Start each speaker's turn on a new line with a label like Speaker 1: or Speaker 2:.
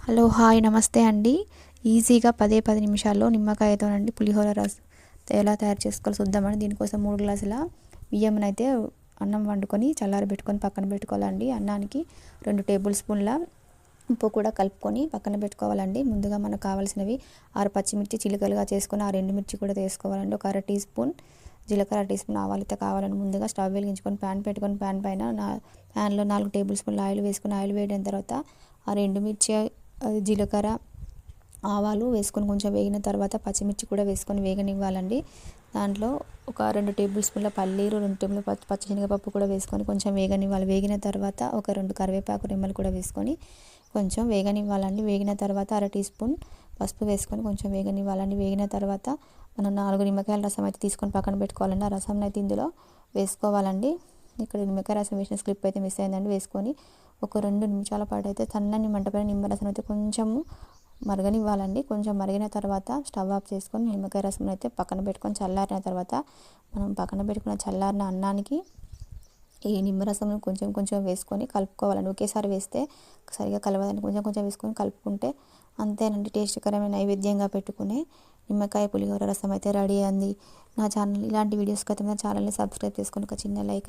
Speaker 1: Hello hi నమస్తే అండి. ఈజీగా 10 నిమిషాల్లో నిమ్మకాయతోనండి పులిహోర ఎలా తయారు చేసుకోవాలో చూద్దామండి. దీనికోసం 3 గ్లాసుల బియ్యంనైతే అన్నం వండుకొని చల్లారబెట్టుకొని పక్కన పెట్టుకోవాలండి. అన్నానికి 2 టేబుల్ స్పూన్ల ఉప్పు కూడా కలుపుకొని పక్కన పెట్టుకోవాలండి. ముందుగా మనకు కావాల్సినవి 6 పచ్చిమిర్చి చిలుకలుగా చేసుకొని 6 ఎండుమిర్చి కూడా వేసుకోవాలండి. ఒక 1/2 టీ స్పూన్ జీలకర్ర, 1 టీ స్పూన్ ఆవాలు అయితే కావాలండి. ముందుగా స్టవ్ వెలిగించుకొని ప్యాన్ పెట్టుకొని ప్యాన్లో 4 టేబుల్ స్పూన్ల ఆయిల్ వేసుకొని ఆయిల్ వేడిన తర్వాత 6 ఎండుమిర్చి, జీలకర్ర, ఆవాలు వేసుకొని కొంచెం వేగిన తర్వాత పచ్చిమిర్చి కూడా వేసుకొని వేగనివ్వాలండి. దాంట్లో ఒక 2 టేబుల్ స్పూన్ల పల్లీలు, 2 టేబుల్ పచ్చిశనగపప్పు కూడా వేసుకొని కొంచెం వేగనివ్వాలి. వేగిన తర్వాత ఒక 2 కరివేపాకు రెమ్మలు కూడా వేసుకొని కొంచెం వేగనివ్వాలండి. వేగిన తర్వాత 1/2 టీ స్పూన్ పసుపు వేసుకొని కొంచెం వేగనివ్వాలండి. వేగిన తర్వాత మనం 4 నిమ్మకాయల రసం అయితే తీసుకొని పక్కన పెట్టుకోవాలండి. ఆ రసం అయితే ఇందులో వేసుకోవాలండి. ఇక్కడ నిమ్మకాయ రసం వేసిన స్లిప్ అయితే మిస్ అయిందండి. వేసుకొని ఒక 2 నిమిషాల పాటు అయితే సన్నని మంటపైన నిమ్మరసం అయితే కొంచెము మరగనివ్వాలండి. కొంచెం మరిగిన తర్వాత స్టవ్ ఆఫ్ చేసుకొని నిమ్మకాయ రసం అయితే పక్కన పెట్టుకొని చల్లారిన తర్వాత మనం పక్కన పెట్టుకున్న చల్లారిన అన్నానికి ఈ నిమ్మరసం కొంచెం కొంచెం వేసుకొని కలుపుకోవాలండి. ఒకేసారి వేస్తే సరిగా కలవదని కొంచెం కొంచెం వేసుకొని కలుపుకుంటే అంతేనండి. టేస్ట్కరమైన నైవేద్యంగా పెట్టుకునే నిమ్మకాయ పులిహోర రసం అయితే రెడీ అయింది. నా ఛానల్ ఇలాంటి వీడియోస్కి అయితే నా ఛానల్ని సబ్స్క్రైబ్ చేసుకొని ఒక చిన్న లైక్